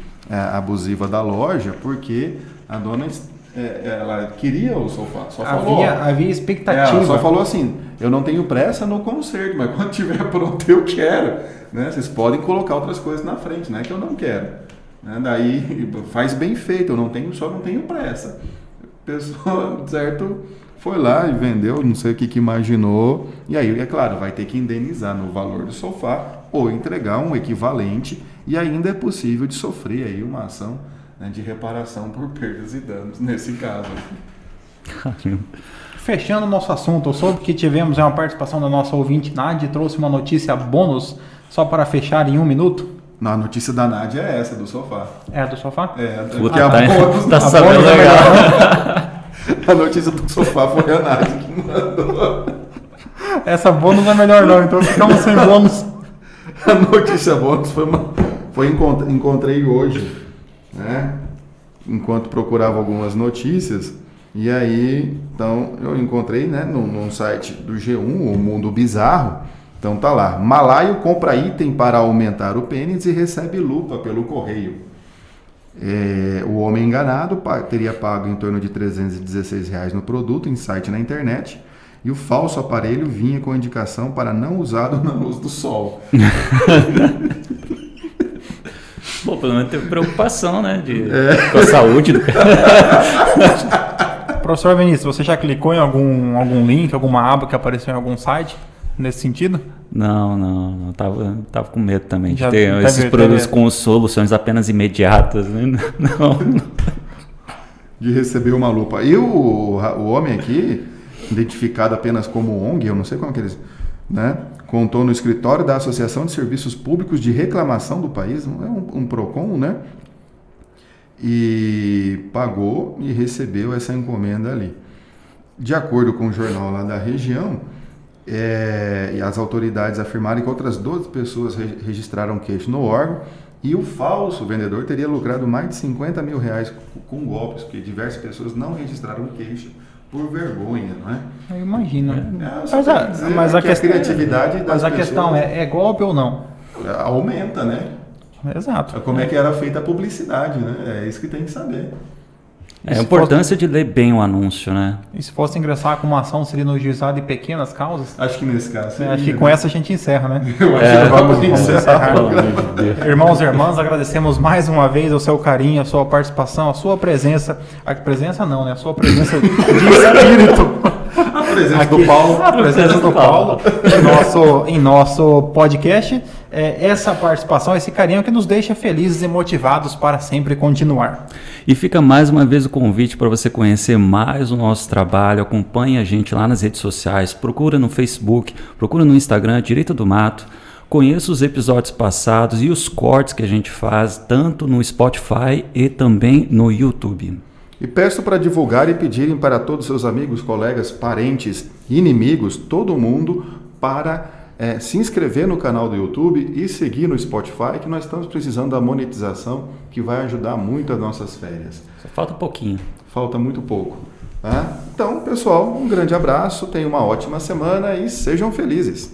abusiva da loja, porque a dona ela queria o sofá. Só havia expectativa. Ela só falou assim, eu não tenho pressa no conserto, mas quando tiver pronto eu quero. Né? Vocês podem colocar outras coisas na frente, não é que eu não quero. Né? Daí faz bem feito, só não tenho pressa. A pessoa, certo, foi lá e vendeu, não sei o que imaginou, e aí, é claro, vai ter que indenizar no valor do sofá ou entregar um equivalente, e ainda é possível de sofrer aí uma ação, né, de reparação por perdas e danos, nesse caso. Fechando o nosso assunto, eu soube que tivemos uma participação da nossa ouvinte Nádia, trouxe uma notícia bônus, só para fechar em 1 minuto. Não, a notícia da Nádia é essa, do sofá. É a do sofá? Porque a bônus, tá sabendo legal. A notícia do sofá foi a Nádia que mandou. Essa bônus é melhor não, então ficamos sem bônus. A notícia bônus encontrei hoje, né? Enquanto procurava algumas notícias, e aí, então, eu encontrei, né, num site do G1, o Mundo Bizarro. Então tá lá, Malaio compra item para aumentar o pênis e recebe lupa pelo correio. O homem enganado teria pago em torno de R$316 no produto em site na internet, e o falso aparelho vinha com indicação para não usado na luz do sol. Pô, pelo menos teve preocupação, né, com a saúde do cara. Professor Vinícius, você já clicou em algum link, alguma aba que apareceu em algum site nesse sentido? Não. Tava com medo também de ter esses produtos com soluções apenas imediatas. Né? Não. De receber uma lupa. E o homem aqui, identificado apenas como ONG, eu não sei como que eles... Né, contou no escritório da Associação de Serviços Públicos de Reclamação do país, um PROCON, né? E pagou e recebeu essa encomenda ali. De acordo com o jornal lá da região, e as autoridades afirmaram que outras 12 pessoas registraram queixa no órgão, e o falso vendedor teria lucrado mais de R$50 mil com golpes, porque diversas pessoas não registraram queixa por vergonha, não é? Eu imagino. Mas a criatividade das Mas a questão é golpe ou não? Aumenta, né? Exato. Como é que era feita a publicidade, né? É isso que tem que saber. A importância de ler bem o anúncio, né? E se fosse ingressar com uma ação, seria no juizado de pequenas causas? Acho que nesse caso acho que com essa a gente encerra, né? Eu acho que vamos encerrar. Irmãos e irmãs, agradecemos mais uma vez o seu carinho, a sua participação, a sua presença. A presença não, né? A sua presença de espírito. A presença do Paulo. A presença do Paulo em nosso podcast. Essa participação, esse carinho que nos deixa felizes e motivados para sempre continuar. E fica mais uma vez o convite para você conhecer mais o nosso trabalho. Acompanhe a gente lá nas redes sociais, procura no Facebook, procura no Instagram, Direito do Mato. Conheça os episódios passados e os cortes que a gente faz, tanto no Spotify e também no YouTube. E peço para divulgar e pedirem para todos seus amigos, colegas, parentes, inimigos, todo mundo, para se inscrever no canal do YouTube e seguir no Spotify, que nós estamos precisando da monetização, que vai ajudar muito as nossas férias. Só falta um pouquinho. Falta muito pouco. Então, pessoal, um grande abraço, tenham uma ótima semana e sejam felizes.